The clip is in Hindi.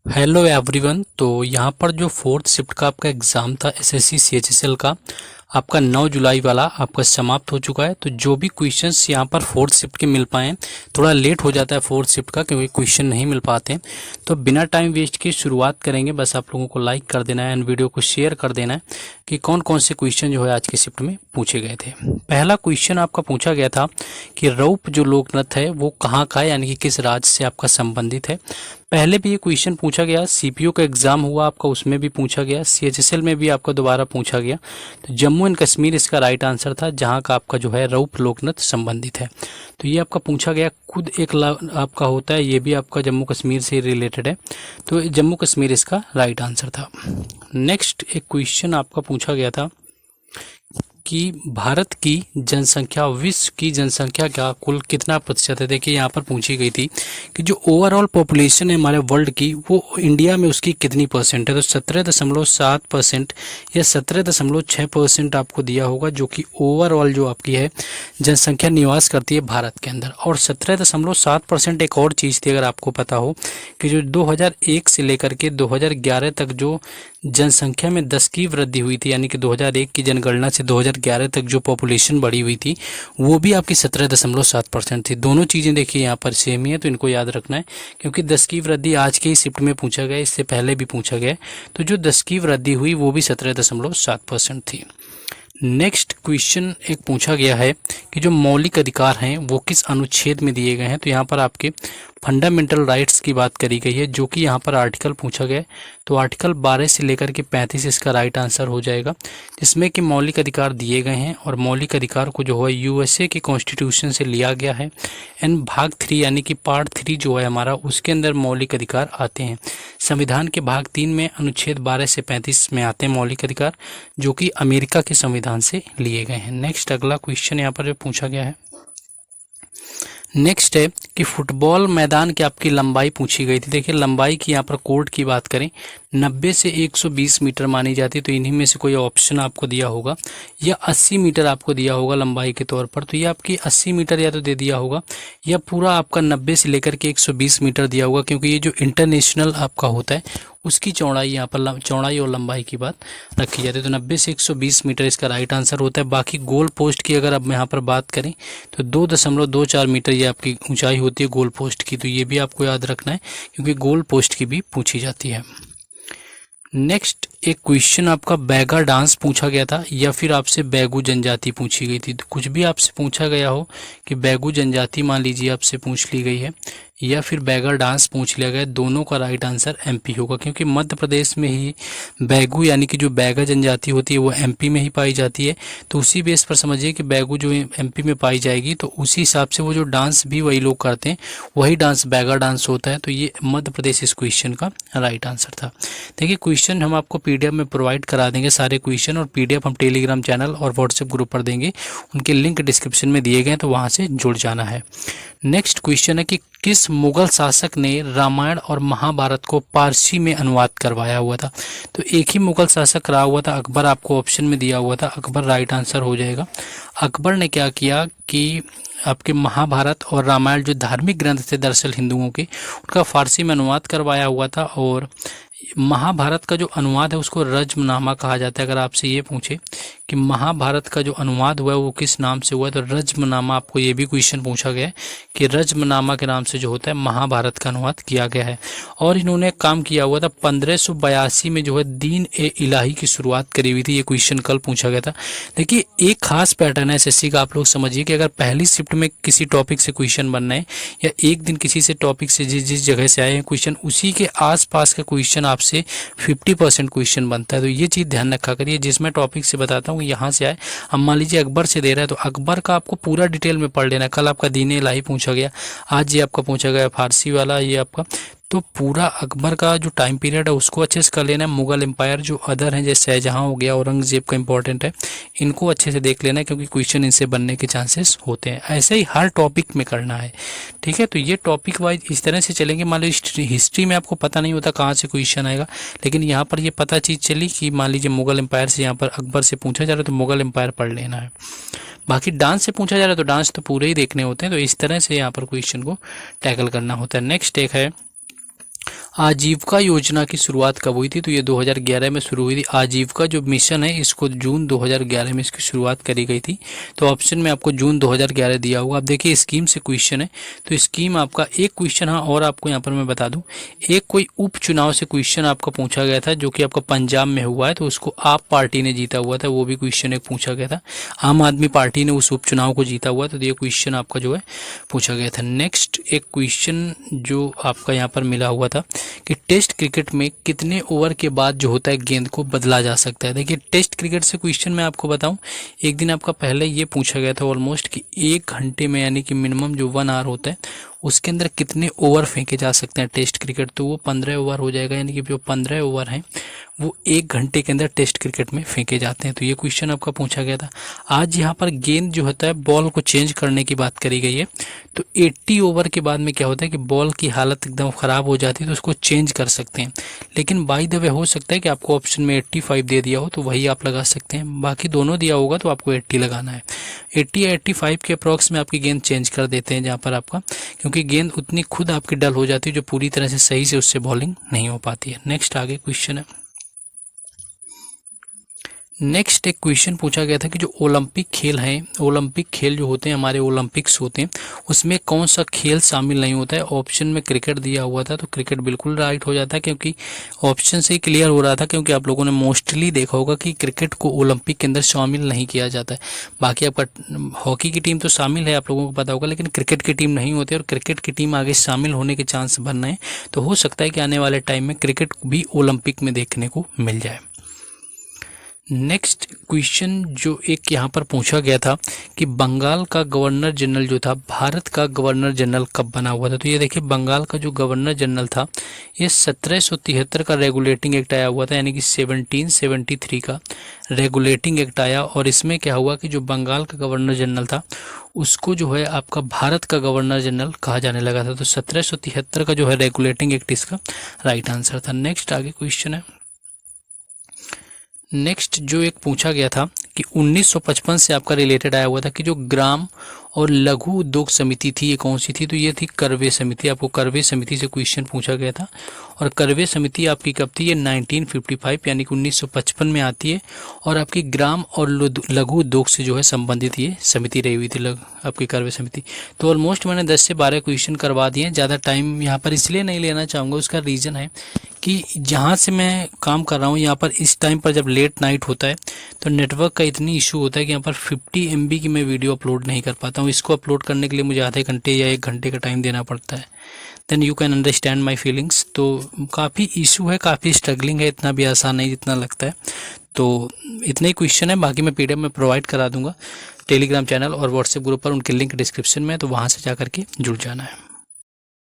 Hello everyone. तो यहाँ पर जो फोर्थ शिफ्ट का आपका एग्ज़ाम था एसएससी सीएचएसएल का, आपका 9 जुलाई वाला आपका समाप्त हो चुका है। तो जो भी क्वेश्चंस यहाँ पर फोर्थ शिफ्ट के मिल पाए, थोड़ा लेट हो जाता है फोर्थ शिफ्ट का क्योंकि क्वेश्चन नहीं मिल पाते हैं। तो बिना टाइम वेस्ट के शुरुआत करेंगे। बस आप लोगों को लाइक कर देना है एंड वीडियो को शेयर कर देना है कि कौन कौन से क्वेश्चन जो है आज के शिफ्ट में पूछे गए थे। पहला क्वेश्चन आपका पूछा गया था कि रौप जो लोक नृत्य है वो कहाँ का है, यानी कि किस राज्य से आपका संबंधित है। पहले भी ये क्वेश्चन पूछा गया, सीपीओ का एग्जाम हुआ आपका, उसमें भी पूछा गया, सीएचएसएल में भी आपका दोबारा पूछा गया। तो जम्मू एंड कश्मीर इसका राइट आंसर था, जहां का आपका जो है रौप लोकनृत्य संबंधित है। तो ये आपका पूछा गया। खुद एक आपका होता है, ये भी आपका जम्मू कश्मीर से रिलेटेड है। तो जम्मू कश्मीर इसका राइट आंसर था। नेक्स्ट एक क्वेश्चन आपका पूछा गया था कि भारत की जनसंख्या विश्व की जनसंख्या का कुल कितना प्रतिशत है। देखिए यहाँ पर पूछी गई थी कि जो ओवरऑल पॉपुलेशन है हमारे वर्ल्ड की, वो इंडिया में उसकी कितनी परसेंट है। तो 17.7% या 17.6% आपको दिया होगा, जो कि ओवरऑल जो आपकी है जनसंख्या निवास करती है भारत के अंदर। और 17.7% एक और चीज़ थी, अगर आपको पता हो, कि जो 2001 से लेकर के 2011 तक जो जनसंख्या में 10 की वृद्धि हुई थी, यानी कि 2001 की जनगणना से 2011 तक जो पॉपुलेशन बढ़ी हुई थी, वो भी आपकी 17.7% थी। दोनों चीज़ें देखिए यहाँ पर सेम ही है, तो इनको याद रखना है, क्योंकि 10 की वृद्धि आज के ही शिफ्ट में पूछा गया, इससे पहले भी पूछा गया। तो जो 10 की वृद्धि हुई वो भी 17.7% थी। नेक्स्ट क्वेश्चन एक पूछा गया है कि जो मौलिक अधिकार हैं वो किस अनुच्छेद में दिए गए हैं। तो यहाँ पर आपके फंडामेंटल राइट्स की बात करी गई है, जो कि यहाँ पर आर्टिकल पूछा गया है। तो आर्टिकल 12 से लेकर के 35 इसका राइट आंसर हो जाएगा, जिसमें कि मौलिक अधिकार दिए गए हैं। और मौलिक अधिकार को जो है यूएसए के कॉन्स्टिट्यूशन से लिया गया है। एंड भाग 3 यानी कि पार्ट 3 जो है हमारा, उसके अंदर मौलिक अधिकार आते हैं। संविधान के भाग 3 में अनुच्छेद 12 से 35 में आते हैं मौलिक अधिकार, जो कि अमेरिका के संविधान से लिए गए हैं। नेक्स्ट अगला क्वेश्चन यहाँ पर जो पूछा गया है, नेक्स्ट है कि फुटबॉल मैदान की आपकी लंबाई पूछी गई थी। देखिए लंबाई की यहाँ पर कोर्ट की बात करें, 90 से 120 मीटर मानी जाती है। तो इन्हीं में से कोई ऑप्शन आपको दिया होगा, या 80 मीटर आपको दिया होगा लंबाई के तौर पर। तो ये आपकी 80 मीटर या तो दे दिया होगा, या पूरा आपका 90 से लेकर के 120 मीटर दिया होगा, क्योंकि ये जो इंटरनेशनल आपका होता है उसकी चौड़ाई, यहाँ पर चौड़ाई और लंबाई की बात रखी जाती है। तो 90 से 120 मीटर इसका राइट आंसर होता है। बाकी गोल पोस्ट की अगर अब यहाँ पर बात करें तो 2.24 मीटर ये आपकी ऊंचाई होती है गोल पोस्ट की। तो ये भी आपको याद रखना है, क्योंकि गोल पोस्ट की भी पूछी जाती है। नेक्स्ट एक क्वेश्चन आपका बैगा डांस पूछा गया था, या फिर आपसे बैगू जनजाति पूछी गई थी। तो कुछ भी आपसे पूछा गया हो कि बैगू जनजाति मान लीजिए आपसे पूछ ली गई है, या फिर बैगा डांस पूछ लिया गया, दोनों का राइट आंसर एमपी होगा, क्योंकि मध्य प्रदेश में ही बैगू यानी कि जो बैगा जनजाति होती है वो एमपी में ही पाई जाती है। तो उसी बेस पर समझिए कि बैगू जो एमपी में पाई जाएगी, तो उसी हिसाब से वो जो डांस भी वही लोग करते हैं, वही डांस बैगा डांस होता है। तो ये मध्य प्रदेश इस क्वेश्चन का राइट आंसर था। देखिए क्वेश्चन हम आपको पीडीएफ में प्रोवाइड करा देंगे सारे क्वेश्चन, और पीडीएफ हम टेलीग्राम चैनल और व्हाट्सएप ग्रुप पर देंगे, उनके लिंक डिस्क्रिप्शन में दिए गए, तो वहाँ से जुड़ जाना है। नेक्स्ट क्वेश्चन है कि किस मुगल शासक ने रामायण और महाभारत को पारसी में अनुवाद करवाया हुआ था। तो एक ही मुगल शासक रहा हुआ था, अकबर आपको ऑप्शन में दिया हुआ था, अकबर राइट आंसर हो जाएगा। अकबर ने क्या किया कि आपके महाभारत और रामायण जो धार्मिक ग्रंथ थे दरअसल हिंदुओं के, उनका फारसी में अनुवाद करवाया हुआ था। और महाभारत का जो अनुवाद है उसको रज्मनामा कहा जाता है। अगर आपसे ये पूछे कि महाभारत का जो अनुवाद हुआ है वो किस नाम से हुआ है, तो रज्मनामा, आपको ये भी क्वेश्चन पूछा गया है कि रज्मनामा के नाम से जो होता है महाभारत का अनुवाद किया गया है। और इन्होंने काम किया हुआ था 1582 में जो है दीन ए इलाही की शुरुआत करी हुई थी। ये क्वेश्चन कल पूछा गया था। देखिए एक खास पैटर्न है एसएससी का, आप लोग समझिए कि अगर पहली शिफ्ट में किसी टॉपिक से क्वेश्चन बनना है, या एक दिन किसी से टॉपिक से जिस जगह से आए हैं क्वेश्चन, उसी के आसपास का क्वेश्चन आपसे 50% क्वेश्चन बनता है। तो ये चीज़ ध्यान रखा करिए। जिसमें टॉपिक से बताता हूँ यहाँ से आए, अब मान लीजिए अकबर से दे रहा है, तो अकबर का आपको पूरा डिटेल में पढ़ लेना है। कल आपका दीन इलाही पूछा गया, आज ये आपका पूछा गया फारसी वाला, ये आपका, तो पूरा अकबर का जो टाइम पीरियड है उसको अच्छे से कर लेना है। मुगल एम्पायर जो अदर हैं, जैसे शाहजहां हो गया, औरंगजेब का इंपॉर्टेंट है, इनको अच्छे से देख लेना है, क्योंकि क्वेश्चन इनसे बनने के चांसेस होते हैं। ऐसे ही हर टॉपिक में करना है, ठीक है। तो ये टॉपिक वाइज इस तरह से चलेंगे। मान लीजिए हिस्ट्री में आपको पता नहीं होता कहाँ से क्वेश्चन आएगा, लेकिन यहाँ पर ये पता चीज़ चली कि मान लीजिए मुगल एम्पायर से यहाँ पर अकबर से पूछा जा रहा है, तो मुगल एम्पायर पढ़ लेना है। बाकी डांस से पूछा जा रहा है तो डांस तो पूरे ही देखने होते हैं। तो इस तरह से यहाँ पर क्वेश्चन को टैकल करना होता है। नेक्स्ट एक है आजीविका योजना की शुरुआत कब हुई थी? तो ये 2011 में शुरू हुई थी। आजीविका जो मिशन है इसको जून 2011 में इसकी शुरुआत करी गई थी। तो ऑप्शन में आपको जून 2011 दिया होगा। आप देखिए स्कीम से क्वेश्चन है, तो स्कीम आपका एक क्वेश्चन हाँ और आपको यहाँ पर मैं बता दूं, एक कोई उपचुनाव से क्वेश्चन आपका पूछा गया था जो कि आपका पंजाब में हुआ है, तो उसको आप पार्टी ने जीता हुआ था, वो भी क्वेश्चन एक पूछा गया था। आम आदमी पार्टी ने उस उपचुनाव को जीता हुआ, तो ये क्वेश्चन आपका जो है पूछा गया था। नेक्स्ट एक क्वेश्चन जो आपका यहाँ पर मिला हुआ था कि टेस्ट क्रिकेट में कितने ओवर के बाद जो होता है गेंद को बदला जा सकता है। देखिए टेस्ट क्रिकेट से क्वेश्चन मैं आपको बताऊं, एक दिन आपका पहले ये पूछा गया था ऑलमोस्ट कि 1 घंटे में यानी कि मिनिमम जो 1 आवर होता है उसके अंदर कितने ओवर फेंके जा सकते हैं टेस्ट क्रिकेट, तो वो 15 ओवर हो जाएगा, यानी कि जो 15 ओवर हैं वो 1 घंटे के अंदर टेस्ट क्रिकेट में फेंके जाते हैं। तो ये क्वेश्चन आपका पूछा गया था। आज यहाँ पर गेंद जो होता है बॉल को चेंज करने की बात करी गई है, तो 80 ओवर के बाद में क्या होता है कि बॉल की हालत एकदम ख़राब हो जाती है तो उसको चेंज कर सकते हैं। लेकिन बाय द वे हो सकता है कि आपको ऑप्शन में 85 दे दिया हो तो वही आप लगा सकते हैं, बाकी दोनों दिया होगा तो आपको 80 लगाना है। 80 या 85 के अप्रॉक्स में आपकी गेंद चेंज कर देते हैं जहाँ पर आपका, क्योंकि गेंद उतनी खुद आपकी डल हो जाती है जो पूरी तरह से सही से उससे बॉलिंग नहीं हो पाती है। नेक्स्ट आगे क्वेश्चन है। नेक्स्ट एक क्वेश्चन पूछा गया था कि जो ओलंपिक खेल हैं, ओलंपिक खेल जो होते हैं हमारे ओलंपिक्स होते हैं उसमें कौन सा खेल शामिल नहीं होता है। ऑप्शन में क्रिकेट दिया हुआ था, तो क्रिकेट बिल्कुल राइट हो जाता है क्योंकि ऑप्शन से ही क्लियर हो रहा था, क्योंकि आप लोगों ने मोस्टली देखा होगा कि क्रिकेट को ओलंपिक के अंदर शामिल नहीं किया जाता है। बाकी आपका हॉकी की टीम तो शामिल है, आप लोगों को पता होगा, लेकिन क्रिकेट की टीम नहीं होती और क्रिकेट की टीम आगे शामिल होने के चांस बन रहे हैं, तो हो सकता है कि आने वाले टाइम में क्रिकेट भी ओलंपिक में देखने को मिल जाए। नेक्स्ट क्वेश्चन जो एक यहाँ पर पूछा गया था कि बंगाल का गवर्नर जनरल जो था भारत का गवर्नर जनरल कब बना हुआ था। तो ये देखिए बंगाल का जो गवर्नर जनरल था ये 1773 का रेगुलेटिंग एक्ट आया हुआ था, यानी कि 1773 का रेगुलेटिंग एक्ट आया, और इसमें क्या हुआ कि जो बंगाल का गवर्नर जनरल था उसको जो है आपका भारत का गवर्नर जनरल कहा जाने लगा था। तो 1773 का जो है रेगुलेटिंग एक्ट इसका राइट आंसर था। नेक्स्ट आगे क्वेश्चन है। नेक्स्ट जो एक पूछा गया था कि 1955 से आपका रिलेटेड आया हुआ था कि जो ग्राम और लघु उद्योग समिति थी ये कौन सी थी, तो ये थी करवे समिति। आपको करवे समिति से क्वेश्चन पूछा गया था, और करवे समिति आपकी कब थी, ये 1955 यानी कि 1955 में आती है, और आपकी ग्राम और लघु उद्योग से जो है संबंधित ये समिति रही हुई थी आपकी करवे समिति। तो ऑलमोस्ट मैंने 10 से 12 क्वेश्चन करवा दिए। ज़्यादा टाइम यहाँ पर इसलिए नहीं लेना चाहूँगा, उसका रीज़न है कि जहाँ से मैं काम कर रहा हूँ यहाँ पर इस टाइम पर जब लेट नाइट होता है तो नेटवर्क का इतनी इशू होता है कि यहाँ पर 50 MB की मैं वीडियो अपलोड नहीं कर पाता हूँ। इसको अपलोड करने के लिए मुझे आधे घंटे या 1 घंटे का टाइम देना पड़ता है। Then you can understand my feelings. तो काफ़ी इशू है, काफ़ी स्ट्रगलिंग है, इतना भी आसान नहीं जितना लगता है। तो इतने ही क्वेश्चन है, बाकी मैं PDF में प्रोवाइड करा दूंगा टेलीग्राम चैनल और व्हाट्सएप ग्रुप पर, उनके लिंक डिस्क्रिप्शन में, तो वहाँ से जा करके जुड़ जाना है।